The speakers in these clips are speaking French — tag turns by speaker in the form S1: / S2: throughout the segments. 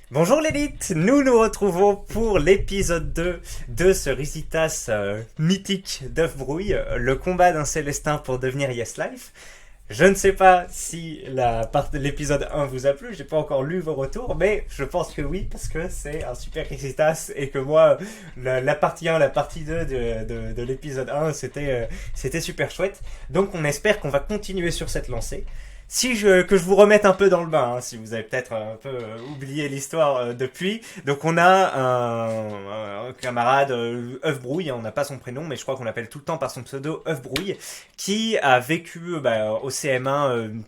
S1: Bonjour l'élite, nous nous retrouvons pour l'épisode 2 de ce Risitas mythique d'œuf brouille, le combat d'un Célestin pour devenir Yes Life. Je ne sais pas si l'épisode 1 vous a plu, j'ai pas encore lu vos retours, mais je pense que oui, parce que c'est un super Risitas et que moi, la partie 1, la partie 2 de l'épisode 1, c'était super chouette. Donc on espère qu'on va continuer sur cette lancée. Que je vous remette un peu dans le bain, hein, si vous avez peut-être un peu oublié l'histoire depuis. Donc on a un camarade œuf brouille, hein, on n'a pas son prénom, mais je crois qu'on l'appelle tout le temps par son pseudo œuf brouille, qui a vécu au CM1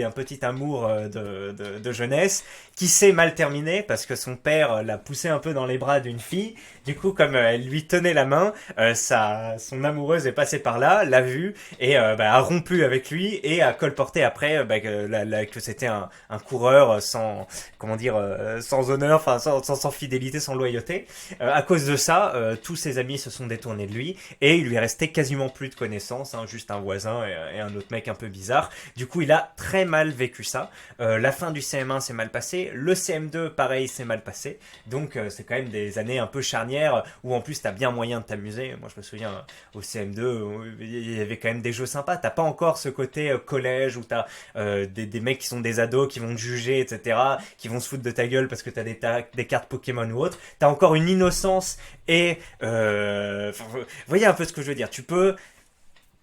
S1: un petit amour de jeunesse, qui s'est mal terminé parce que son père l'a poussé un peu dans les bras d'une fille. Du coup, comme elle lui tenait la main, son amoureuse est passée par là, l'a vu et a rompu avec lui et a colporté après que c'était un coureur sans comment dire sans honneur, enfin sans fidélité, sans loyauté. À cause de ça, tous ses amis se sont détournés de lui et il lui restait quasiment plus de connaissances, hein, juste un voisin et un autre mec un peu bizarre. Du coup, il a très mal vécu ça. La fin du CM1 s'est mal passée, le CM2 pareil s'est mal passé. Donc c'est quand même des années un peu charnières où en plus t'as bien moyen de t'amuser. Moi je me souviens au CM2, il y avait quand même des jeux sympas. T'as pas encore ce côté collège où t'as des mecs qui sont des ados qui vont te juger, etc., qui vont se foutre de ta gueule parce que t'as des cartes Pokémon ou autre. T'as encore une innocence et vous voyez un peu ce que je veux dire. Tu peux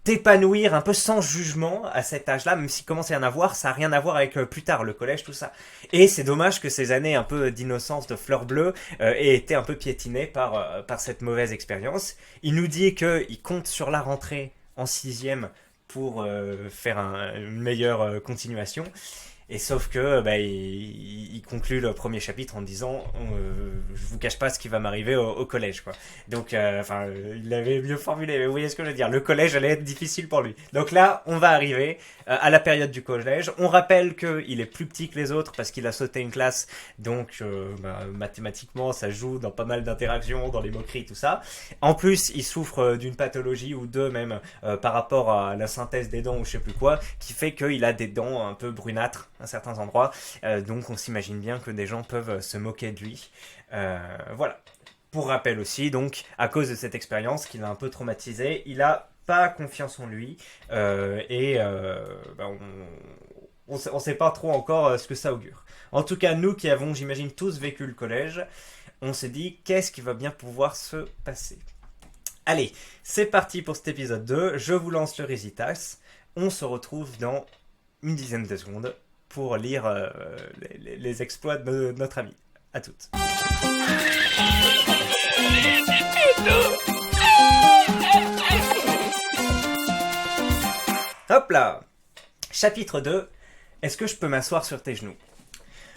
S1: t'épanouir un peu sans jugement à cet âge-là, même s'il commence à y en avoir, ça n'a rien à voir avec plus tard le collège, tout ça. Et c'est dommage que ces années un peu d'innocence, de fleur bleue, aient été un peu piétinées par cette mauvaise expérience. Il nous dit qu'il compte sur la rentrée en sixième pour faire une meilleure continuation. Et sauf que il conclut le premier chapitre en disant je vous cache pas ce qui va m'arriver au collège quoi. Donc il l'avait mieux formulé, mais vous voyez ce que je veux dire. Le collège allait être difficile pour lui. Donc là, on va arriver à la période du collège. On rappelle qu'il est plus petit que les autres parce qu'il a sauté une classe. Donc mathématiquement, ça joue dans pas mal d'interactions, dans les moqueries, tout ça. En plus, il souffre d'une pathologie ou deux même par rapport à la synthèse des dents ou je sais plus quoi, qui fait qu'il a des dents un peu brunâtres à certains endroits. Donc on s'imagine bien que des gens peuvent se moquer de lui. Voilà. Pour rappel aussi, donc, à cause de cette expérience qui l'a un peu traumatisé, il a pas confiance en lui on sait pas trop encore ce que ça augure. En tout cas, nous qui avons, j'imagine, tous vécu le collège, on s'est dit qu'est-ce qui va bien pouvoir se passer. Allez, c'est parti pour cet épisode 2. Je vous lance le Risitas. On se retrouve dans une dizaine de secondes pour lire les exploits de notre ami. À toutes. Hop là. Chapitre 2. Est-ce que je peux m'asseoir sur tes genoux?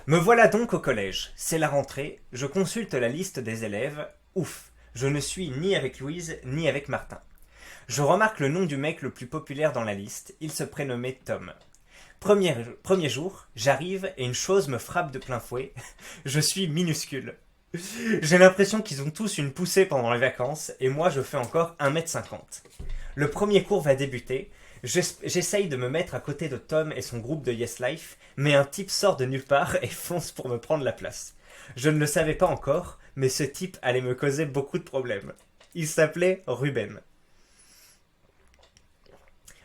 S1: Me voilà donc au collège. C'est la rentrée. Je consulte la liste des élèves. Ouf. Je ne suis ni avec Louise ni avec Martin. Je remarque le nom du mec le plus populaire dans la liste. Il se prénommait Tom. Premier jour, j'arrive et une chose me frappe de plein fouet. Je suis minuscule. J'ai l'impression qu'ils ont tous une poussée pendant les vacances et moi je fais encore 1,50 m. Le premier cours va débuter. J'essaye de me mettre à côté de Tom et son groupe de Yes Life, mais un type sort de nulle part et fonce pour me prendre la place. Je ne le savais pas encore, mais ce type allait me causer beaucoup de problèmes. Il s'appelait Ruben.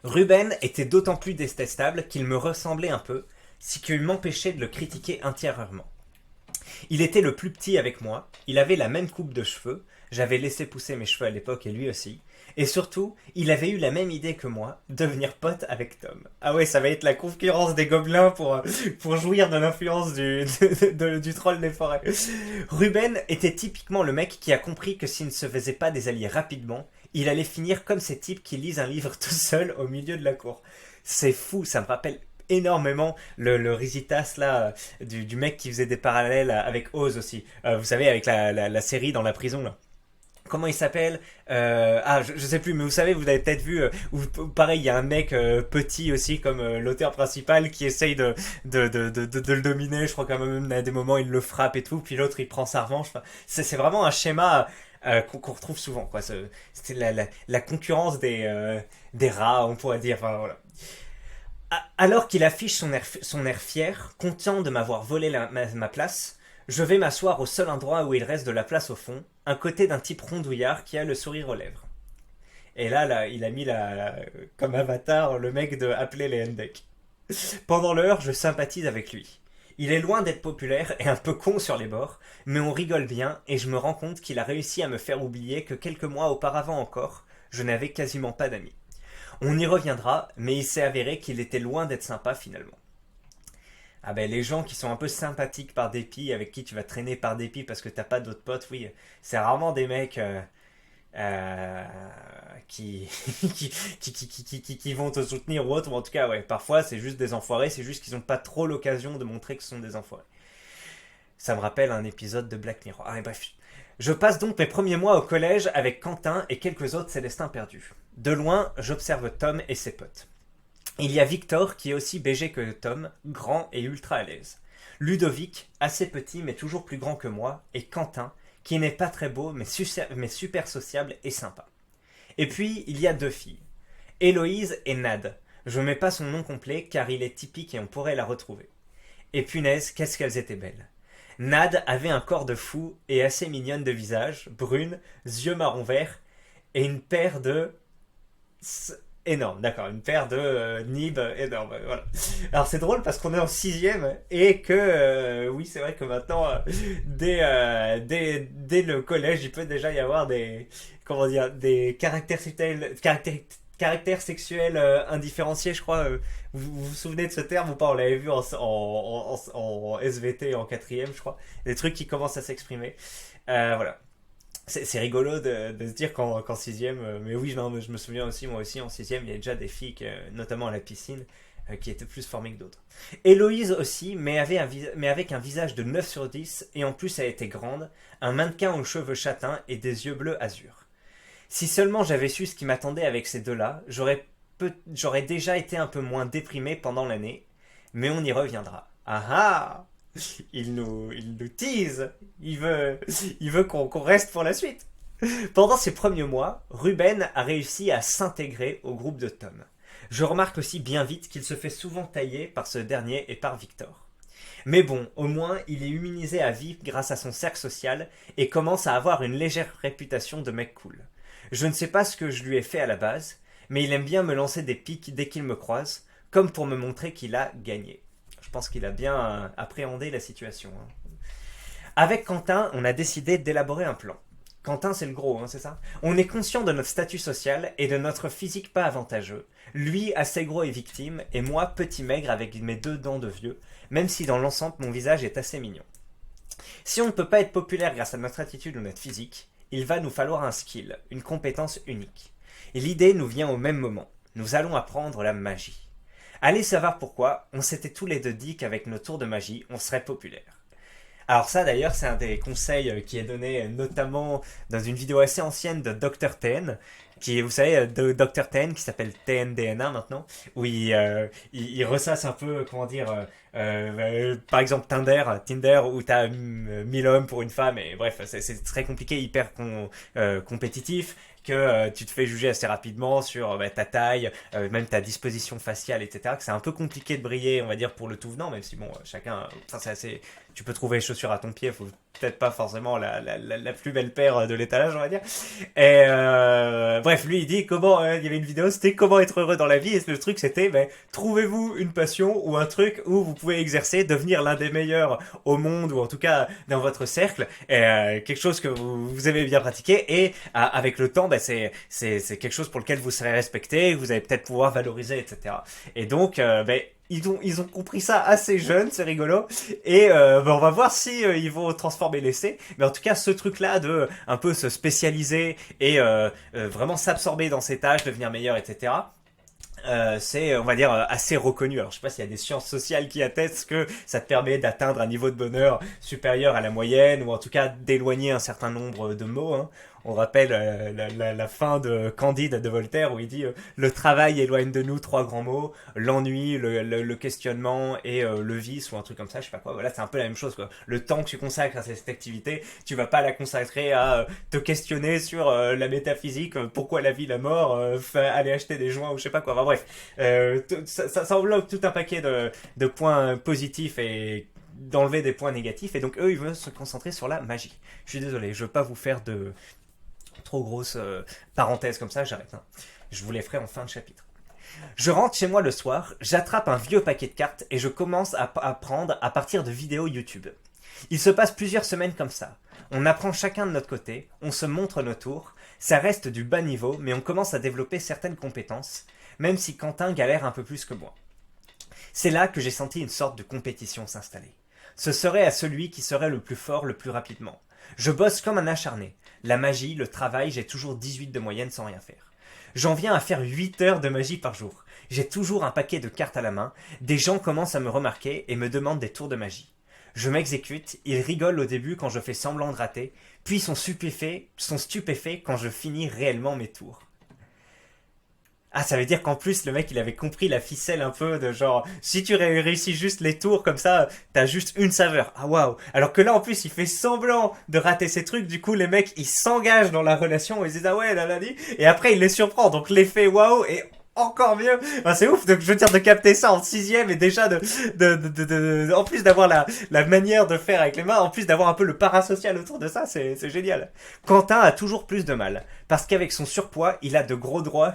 S1: Ruben était d'autant plus détestable qu'il me ressemblait un peu, ce qui m'empêchait de le critiquer intérieurement. Il était le plus petit avec moi, il avait la même coupe de cheveux, j'avais laissé pousser mes cheveux à l'époque et lui aussi, et surtout, il avait eu la même idée que moi, devenir pote avec Tom. Ah ouais, ça va être la concurrence des gobelins pour jouir de l'influence du troll des forêts. Ruben était typiquement le mec qui a compris que s'il ne se faisait pas des alliés rapidement, il allait finir comme ces types qui lisent un livre tout seul au milieu de la cour. C'est fou, ça me rappelle énormément le Risitas là du mec qui faisait des parallèles avec Oz aussi. Vous savez, avec la série dans la prison là. Comment il s'appelle je sais plus, mais vous savez, vous avez peut-être vu, où pareil, il y a un mec petit aussi, comme l'auteur principal, qui essaye de le dominer. Je crois qu'à même à des moments, il le frappe et tout, puis l'autre, il prend sa revanche. Enfin, c'est vraiment un schéma qu'on retrouve souvent, quoi. C'était la concurrence des rats, on pourrait dire. Enfin, voilà. Alors qu'il affiche son air fier, content de m'avoir volé ma place, Je vais m'asseoir au seul endroit où il reste de la place au fond, à côté d'un type rondouillard qui a le sourire aux lèvres. Et là, il a mis comme avatar le mec de appeler les Hendek. Pendant l'heure, je sympathise avec lui. Il est loin d'être populaire et un peu con sur les bords, mais on rigole bien et je me rends compte qu'il a réussi à me faire oublier que quelques mois auparavant encore, je n'avais quasiment pas d'amis. On y reviendra, mais il s'est avéré qu'il était loin d'être sympa finalement. Ah ben les gens qui sont un peu sympathiques par dépit, avec qui tu vas traîner par dépit parce que t'as pas d'autres potes, oui, c'est rarement des mecs euh, qui, qui vont te soutenir ou autre, ou en tout cas ouais, parfois c'est juste des enfoirés, c'est juste qu'ils n'ont pas trop l'occasion de montrer que ce sont des enfoirés. Ça me rappelle un épisode de Black Mirror. Ah, bref. Je passe donc mes premiers mois au collège avec Quentin et quelques autres Célestins perdus. De loin, j'observe Tom et ses potes. Il y a Victor qui est aussi BG que Tom, grand et ultra à l'aise. Ludovic, assez petit mais toujours plus grand que moi, et Quentin, qui n'est pas très beau mais super sociable et sympa. Et puis, il y a deux filles, Héloïse et Nad. Je mets pas son nom complet car il est typique et on pourrait la retrouver. Et punaise, qu'est-ce qu'elles étaient belles. Nad avait un corps de fou et assez mignonne de visage, brune, yeux marron vert et une paire de... énorme, d'accord, une paire de nibs énormes, voilà. Alors c'est drôle parce qu'on est en sixième et que, oui c'est vrai que maintenant, dès le collège, il peut déjà y avoir des, comment dire, des caractères sexuels indifférenciés, je crois. Vous vous souvenez de ce terme ou pas? On l'avait vu en SVT en quatrième, je crois. Des trucs qui commencent à s'exprimer. Voilà. C'est rigolo de se dire qu'en sixième, mais oui, non, je me souviens aussi, moi aussi, en sixième, il y a déjà des filles, notamment à la piscine, qui étaient plus formées que d'autres. Héloïse aussi, mais avec un visage de 9 sur 10, et en plus elle était grande, un mannequin aux cheveux châtains et des yeux bleus azur. Si seulement j'avais su ce qui m'attendait avec ces deux-là, j'aurais déjà été un peu moins déprimé pendant l'année, mais on y reviendra. Ah ah! Il nous tease. Il veut qu'on reste pour la suite. Pendant ces premiers mois, Ruben a réussi à s'intégrer au groupe de Tom. Je remarque aussi bien vite qu'il se fait souvent tailler par ce dernier et par Victor. Mais bon, au moins, il est immunisé à vie grâce à son cercle social et commence à avoir une légère réputation de mec cool. Je ne sais pas ce que je lui ai fait à la base, mais il aime bien me lancer des pics dès qu'il me croise, comme pour me montrer qu'il a gagné. Je pense qu'il a bien appréhendé la situation. Avec Quentin, on a décidé d'élaborer un plan. Quentin, c'est le gros, hein, c'est ça? On est conscient de notre statut social et de notre physique pas avantageux. Lui, assez gros et victime, et moi, petit maigre avec mes 2 dents de vieux, même si dans l'ensemble, mon visage est assez mignon. Si on ne peut pas être populaire grâce à notre attitude ou notre physique, il va nous falloir un skill, une compétence unique. Et l'idée nous vient au même moment. Nous allons apprendre la magie. Allez savoir pourquoi, on s'était tous les deux dit qu'avec nos tours de magie, on serait populaire. Alors ça d'ailleurs, c'est un des conseils qui est donné notamment dans une vidéo assez ancienne de Dr TN, qui est, vous savez, de Dr TN, qui s'appelle TNDNA maintenant, où il ressasse un peu, comment dire, par exemple Tinder où t'as 1000 hommes pour une femme, et bref, c'est très compliqué, hyper compétitif, que tu te fais juger assez rapidement sur ta taille, même ta disposition faciale, etc. Que c'est un peu compliqué de briller, on va dire, pour le tout venant, même si bon, chacun, c'est assez, tu peux trouver les chaussures à ton pied, faut peut-être pas forcément la plus belle paire de l'étalage, on va dire. Et bref, lui il dit comment, il y avait une vidéo, c'était comment être heureux dans la vie, et le truc c'était, trouvez-vous une passion ou un truc où vous pouvez exercer, devenir l'un des meilleurs au monde, ou en tout cas dans votre cercle, et quelque chose que vous aimez bien pratiquer, et avec le temps, c'est quelque chose pour lequel vous serez respecté, que vous allez peut-être pouvoir valoriser, etc. Et donc, ils ont compris ça assez jeunes, c'est rigolo, et on va voir si ils vont transformer l'essai. Mais en tout cas, ce truc-là de un peu se spécialiser et vraiment s'absorber dans ses tâches, devenir meilleur, etc. C'est, on va dire, assez reconnu. Alors, je sais pas s'il y a des sciences sociales qui attestent que ça te permet d'atteindre un niveau de bonheur supérieur à la moyenne, ou en tout cas d'éloigner un certain nombre de mots, hein. On rappelle la fin de Candide de Voltaire où il dit le travail éloigne de nous 3 grands mots, l'ennui, le questionnement et le vice ou un truc comme ça, je sais pas quoi. Voilà, c'est un peu la même chose, quoi. Le temps que tu consacres à cette activité, tu vas pas la consacrer à te questionner sur la métaphysique, pourquoi la vie, la mort, aller acheter des joints ou je sais pas quoi. Enfin bref, ça enveloppe tout un paquet de points positifs et d'enlever des points négatifs, et donc eux, ils veulent se concentrer sur la magie. Je suis désolé, je veux pas vous faire de trop grosses parenthèses comme ça, j'arrête. Hein. Je vous les ferai en fin de chapitre. Je rentre chez moi le soir, j'attrape un vieux paquet de cartes et je commence à apprendre à partir de vidéos YouTube. Il se passe plusieurs semaines comme ça. On apprend chacun de notre côté, on se montre nos tours, ça reste du bas niveau, mais on commence à développer certaines compétences, même si Quentin galère un peu plus que moi. C'est là que j'ai senti une sorte de compétition s'installer. Ce serait à celui qui serait le plus fort le plus rapidement. Je bosse comme un acharné. La magie, le travail, j'ai toujours 18 de moyenne sans rien faire. J'en viens à faire 8 heures de magie par jour. J'ai toujours un paquet de cartes à la main, des gens commencent à me remarquer et me demandent des tours de magie. Je m'exécute, ils rigolent au début quand je fais semblant de rater, puis sont stupéfaits quand je finis réellement mes tours. Ah, ça veut dire qu'en plus, le mec, il avait compris la ficelle un peu de genre, si tu réussis juste les tours comme ça, t'as juste une saveur. Ah, waouh. Alors que là, en plus, il fait semblant de rater ses trucs, du coup, les mecs, ils s'engagent dans la relation, ils disent, ah ouais, là, dit, et après, il les surprend. Donc, l'effet waouh est encore mieux. Enfin, c'est ouf, donc je veux dire de capter ça en 6ème et déjà en plus d'avoir la manière de faire avec les mains, en plus d'avoir un peu le parasocial autour de ça, c'est génial. Quentin a toujours plus de mal, parce qu'avec son surpoids, il a de gros doigts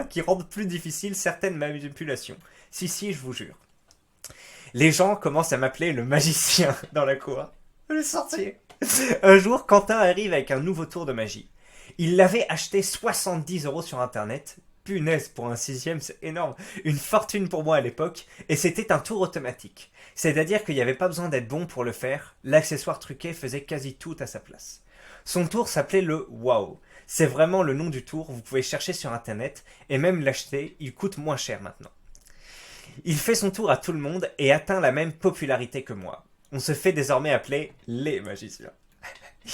S1: qui rendent plus difficiles certaines manipulations. Si, je vous jure. Les gens commencent à m'appeler le magicien dans la cour. Le sorcier. Un jour, Quentin arrive avec un nouveau tour de magie. Il l'avait acheté 70 € sur internet. Punaise, pour un 6ème, c'est énorme. Une fortune pour moi à l'époque, et c'était un tour automatique. C'est-à-dire qu'il n'y avait pas besoin d'être bon pour le faire, l'accessoire truqué faisait quasi tout à sa place. Son tour s'appelait le Wow. C'est vraiment le nom du tour, vous pouvez chercher sur internet, et même l'acheter, il coûte moins cher maintenant. Il fait son tour à tout le monde et atteint la même popularité que moi. On se fait désormais appeler les magiciens.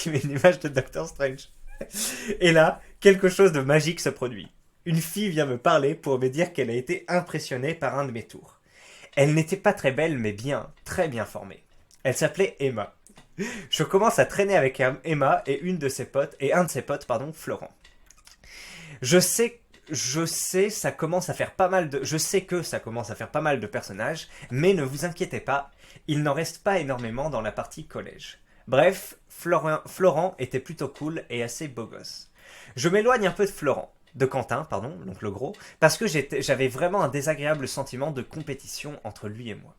S1: Il met une image de Doctor Strange. Et là, quelque chose de magique se produit. Une fille vient me parler pour me dire qu'elle a été impressionnée par un de mes tours. Elle n'était pas très belle, mais bien, très bien formée. Elle s'appelait Emma. Je commence à traîner avec Emma et un de ses potes, Florent. Je sais que ça commence à faire pas mal de personnages, mais ne vous inquiétez pas, il n'en reste pas énormément dans la partie collège. Bref, Florent était plutôt cool et assez beau gosse. Je m'éloigne un peu de Quentin, donc le gros, parce que j'avais vraiment un désagréable sentiment de compétition entre lui et moi.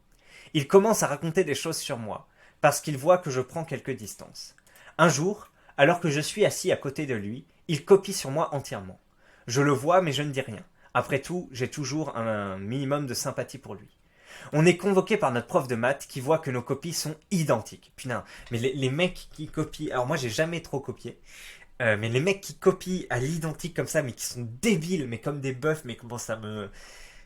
S1: Il commence à raconter des choses sur moi, parce qu'il voit que je prends quelques distances. Un jour, alors que je suis assis à côté de lui, il copie sur moi entièrement. Je le vois, mais je ne dis rien. Après tout, j'ai toujours un minimum de sympathie pour lui. On est convoqué par notre prof de maths qui voit que nos copies sont identiques. Putain, mais les mecs qui copient... Alors moi, j'ai jamais trop copié. Mais les mecs qui copient à l'identique comme ça, mais qui sont débiles, mais comme des bœufs, mais comment ça me...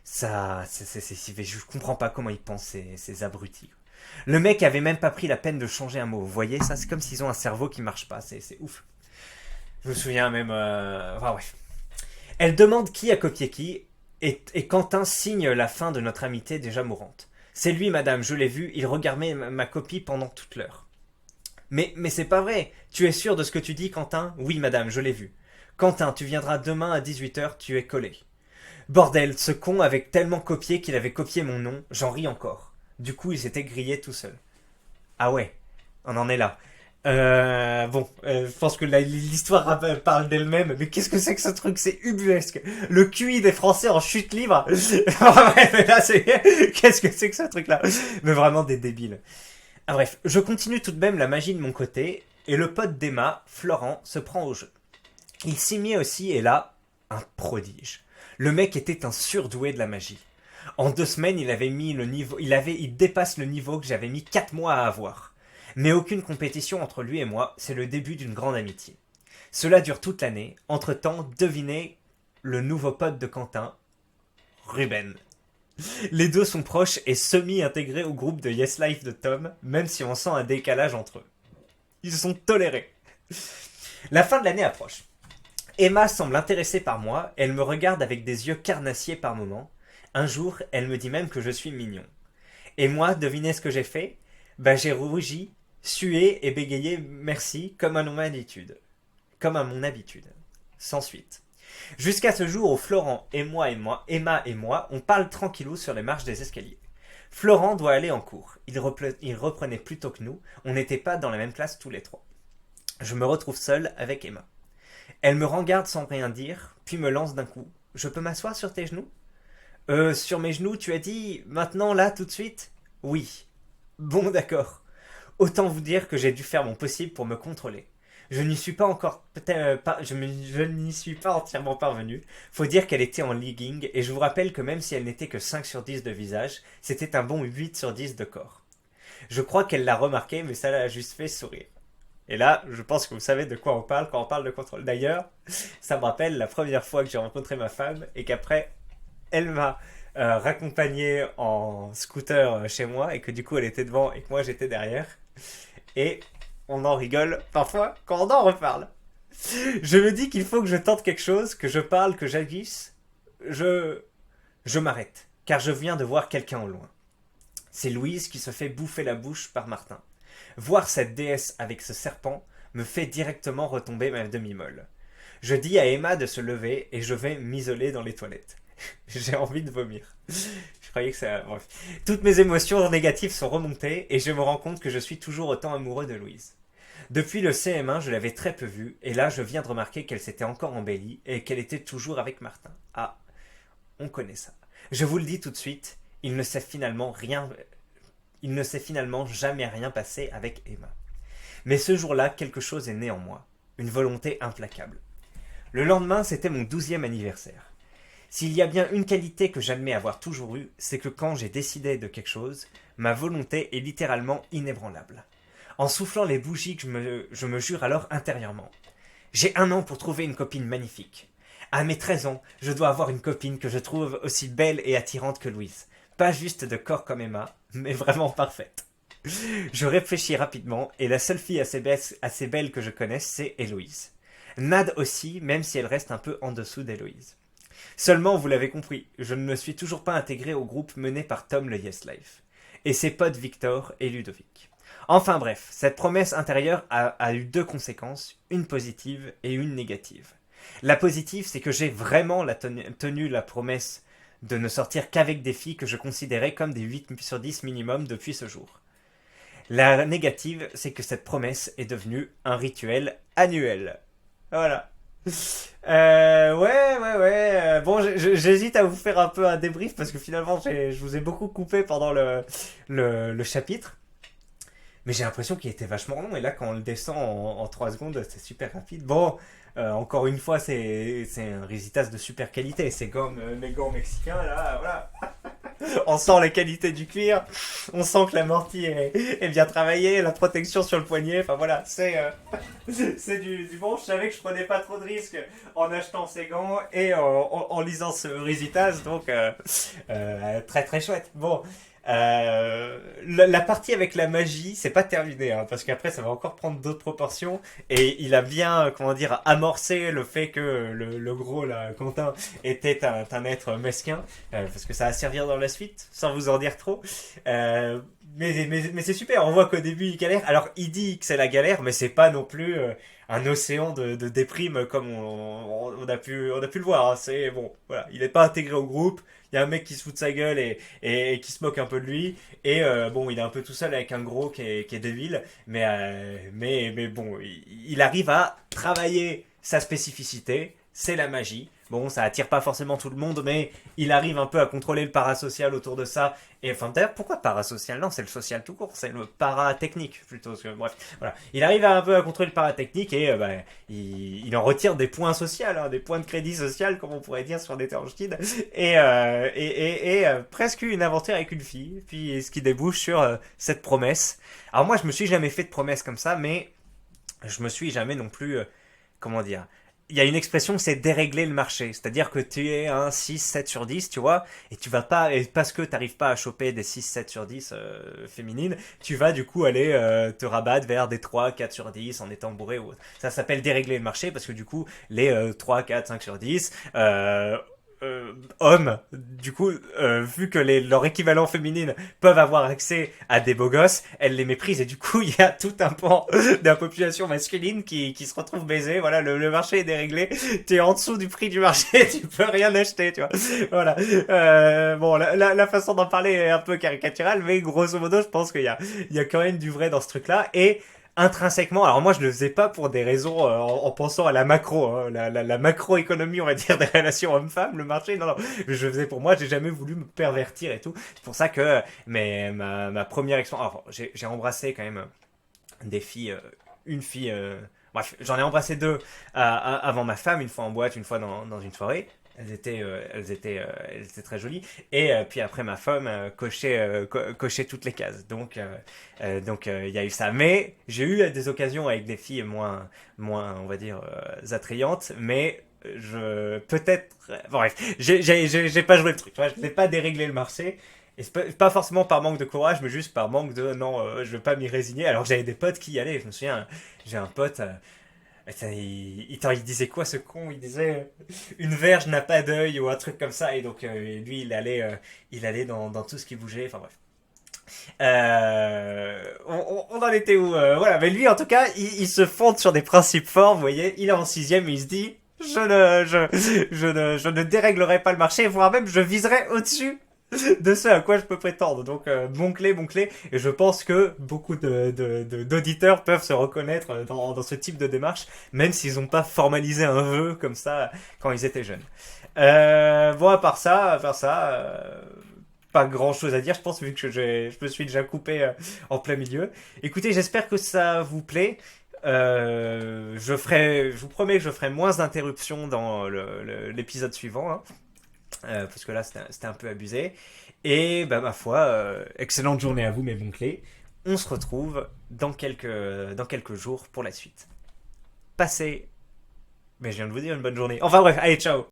S1: Je comprends pas comment ils pensent, ces abrutis. Le mec avait même pas pris la peine de changer un mot. Vous voyez, ça, c'est comme s'ils ont un cerveau qui marche pas. C'est ouf. Je me souviens même... Enfin, bref. Elle demande qui a copié qui, et Quentin signe la fin de notre amitié déjà mourante. C'est lui, madame, je l'ai vu, il regardait ma copie pendant toute l'heure. Mais c'est pas vrai. Tu es sûr de ce que tu dis, Quentin? Oui, madame, je l'ai vu. Quentin, tu viendras demain à 18h, tu es collé. Bordel, ce con avait tellement copié qu'il avait copié mon nom, j'en ris encore. Du coup, il s'était grillé tout seul. Ah ouais, on en est là. Je pense que l'histoire parle d'elle-même, mais qu'est-ce que c'est que ce truc? C'est ubuesque. Le QI des Français en chute libre. Mais là, qu'est-ce que c'est que ce truc-là? Mais vraiment des débiles. Ah bref, je continue tout de même la magie de mon côté, et le pote d'Emma, Florent, se prend au jeu. Il s'y met aussi, et là, un prodige. Le mec était un surdoué de la magie. En 2 semaines, il dépasse le niveau que j'avais mis 4 mois à avoir. Mais aucune compétition entre lui et moi, c'est le début d'une grande amitié. Cela dure toute l'année. Entre-temps, devinez le nouveau pote de Quentin, Ruben. Les deux sont proches et semi-intégrés au groupe de Yes Life de Tom, même si on sent un décalage entre eux. Ils sont tolérés. La fin de l'année approche. Emma semble intéressée par moi, elle me regarde avec des yeux carnassiers par moments. Un jour, elle me dit même que je suis mignon. Et moi, devinez ce que j'ai fait? J'ai rougi, sué et bégayé merci comme à mon habitude. Sans suite. Jusqu'à ce jour où Florent Emma et moi, on parle tranquillou sur les marches des escaliers. Florent doit aller en cours. Il reprenait plus tôt que nous. On n'était pas dans la même classe tous les trois. Je me retrouve seul avec Emma. Elle me regarde sans rien dire, puis me lance d'un coup. Je peux m'asseoir sur tes genoux? Sur mes genoux, tu as dit maintenant, là, tout de suite? Oui. Bon, d'accord. Autant vous dire que j'ai dû faire mon possible pour me contrôler. Je n'y suis pas encore je n'y suis pas entièrement parvenu. Faut dire qu'elle était en legging, et je vous rappelle que même si elle n'était que 5 sur 10 de visage, c'était un bon 8 sur 10 de corps. Je crois qu'elle l'a remarqué, mais ça l'a juste fait sourire. Et là, je pense que vous savez de quoi on parle quand on parle de contrôle. D'ailleurs, ça me rappelle la première fois que j'ai rencontré ma femme et qu'après, elle m'a raccompagné en scooter chez moi et que du coup, elle était devant et que moi, j'étais derrière. Et on en rigole parfois quand on en reparle. Je me dis qu'il faut que je tente quelque chose, que je parle, que j'agisse. Je m'arrête, car je viens de voir quelqu'un au loin. C'est Louise qui se fait bouffer la bouche par Martin. Voir cette déesse avec ce serpent me fait directement retomber ma demi-molle. Je dis à Emma de se lever et je vais m'isoler dans les toilettes. J'ai envie de vomir. Je croyais que ça... Bref. Toutes mes émotions négatives sont remontées et je me rends compte que je suis toujours autant amoureux de Louise. Depuis le CM1, je l'avais très peu vue et là je viens de remarquer qu'elle s'était encore embellie et qu'elle était toujours avec Martin. Ah, on connaît ça. Je vous le dis tout de suite, il ne s'est finalement jamais rien passé avec Emma. Mais ce jour-là, quelque chose est né en moi. Une volonté implacable. Le lendemain, c'était mon 12e anniversaire. S'il y a bien une qualité que j'admets avoir toujours eue, c'est que quand j'ai décidé de quelque chose, ma volonté est littéralement inébranlable. En soufflant les bougies, je me jure alors intérieurement. J'ai 1 an pour trouver une copine magnifique. À mes 13 ans, je dois avoir une copine que je trouve aussi belle et attirante que Louise. Pas juste de corps comme Emma, mais vraiment parfaite. Je réfléchis rapidement, et la seule fille assez belle que je connaisse, c'est Héloïse. Nad aussi, même si elle reste un peu en dessous d'Héloïse. Seulement, vous l'avez compris, je ne me suis toujours pas intégré au groupe mené par Tom le Yes Life, et ses potes Victor et Ludovic. Enfin bref, cette promesse intérieure a eu 2 conséquences, une positive et une négative. La positive, c'est que j'ai vraiment tenu la promesse de ne sortir qu'avec des filles que je considérais comme des 8 sur 10 minimum depuis ce jour. La négative, c'est que cette promesse est devenue un rituel annuel. Voilà. Ouais. Bon, j'hésite à vous faire un peu un débrief parce que finalement, je vous ai beaucoup coupé pendant le chapitre. Mais j'ai l'impression qu'il était vachement long. Et là, quand on le descend en 3 secondes, c'est super rapide. Bon, encore une fois, c'est un Risitas de super qualité. C'est comme mes gants mexicains, là, voilà. On sent la qualité du cuir. On sent que la mortie est bien travaillée. La protection sur le poignet. Enfin, voilà, c'est du bon. Je savais que je prenais pas trop de risques en achetant ces gants et en lisant ce Risitas. Donc, très très chouette. Bon. La partie avec la magie, c'est pas terminé, hein, parce qu'après ça va encore prendre d'autres proportions. Et il a bien, comment dire, amorcé le fait que le gros, là, Quentin, était un être mesquin, parce que ça va servir dans la suite, sans vous en dire trop. Mais c'est super, on voit qu'au début il galère. Alors il dit que c'est la galère, mais c'est pas non plus un océan de déprime comme on a pu le voir, hein. C'est bon, voilà, il est pas intégré au groupe. Il y a un mec qui se fout de sa gueule et qui se moque un peu de lui. Et bon, il est un peu tout seul avec un gros qui est débile. Mais bon, il arrive à travailler sa spécificité. C'est la magie. Bon, ça attire pas forcément tout le monde, mais il arrive un peu à contrôler le parasocial autour de ça. Et enfin, d'ailleurs, pourquoi parasocial? Non, c'est le social tout court, c'est le paratechnique plutôt. Parce que, bref, voilà. Il arrive un peu à contrôler le paratechnique et il en retire des points sociaux, hein, des points de crédit social, comme on pourrait dire sur des Orchid. Et presque une aventure avec une fille. Puis ce qui débouche sur cette promesse. Alors moi, je me suis jamais fait de promesse comme ça, mais je me suis jamais non plus, comment dire, il y a une expression, c'est dérégler le marché. C'est-à-dire que tu es un 6, 7 sur 10, tu vois, et tu vas pas, et parce que tu n'arrives pas à choper des 6, 7 sur 10 féminines, tu vas du coup aller te rabattre vers des 3, 4 sur 10 en étant bourré ou autre. Ça s'appelle dérégler le marché parce que du coup, les 3, 4, 5 sur 10, hommes, du coup, vu que leur équivalent féminine peuvent avoir accès à des beaux gosses, elles les méprisent et du coup, il y a tout un pan de la population masculine qui se retrouve baisée. Voilà, le marché est déréglé. T'es en dessous du prix du marché, tu peux rien acheter, tu vois. Voilà. Bon, la façon d'en parler est un peu caricaturale, mais grosso modo, je pense qu'il y a quand même du vrai dans ce truc-là. Et intrinsèquement, alors moi je le faisais pas pour des raisons en pensant à la macro, hein, la macroéconomie on va dire des relations hommes-femmes, le marché, non, non, je le faisais pour moi, j'ai jamais voulu me pervertir et tout. C'est pour ça que ma première expérience, alors j'ai embrassé quand même des filles, une fille, bref, j'en ai embrassé deux avant ma femme, une fois en boîte, une fois dans une soirée. Elles étaient très jolies. Et puis après, ma femme cochait toutes les cases. Donc, il y a eu ça. Mais j'ai eu des occasions avec des filles on va dire, attrayantes. Mais peut-être, bon, bref, j'ai pas joué le truc. Tu vois, je n'ai pas déréglé le marché. Et c'est pas forcément par manque de courage, mais juste par manque de non, je veux pas m'y résigner. Alors que j'avais des potes qui y allaient. Je me souviens, j'ai un pote. Attends, il disait quoi ce con? Il disait une verge n'a pas d'œil ou un truc comme ça. Et donc lui, il allait dans tout ce qui bougeait. Enfin bref. On en était où voilà, mais lui en tout cas, il se fonde sur des principes forts. Vous voyez, il est en sixième et il se dit je ne déréglerai pas le marché, voire même je viserai au-dessus de ce à quoi je peux prétendre. Donc bon clé, bon clé. Et je pense que beaucoup d'auditeurs peuvent se reconnaître dans ce type de démarche, même s'ils n'ont pas formalisé un vœu comme ça quand ils étaient jeunes. Bon, à part ça, pas grand chose à dire, je pense, vu que je me suis déjà coupé en plein milieu. Écoutez, j'espère que ça vous plaît. Je vous promets que je ferai moins d'interruptions dans l'épisode suivant, hein. Parce que là c'était un peu abusé. Et bah ma foi, excellente journée à vous mes bons clés. On se retrouve dans quelques jours pour la suite. Passez, mais je viens de vous dire une bonne journée. Enfin bref, allez ciao.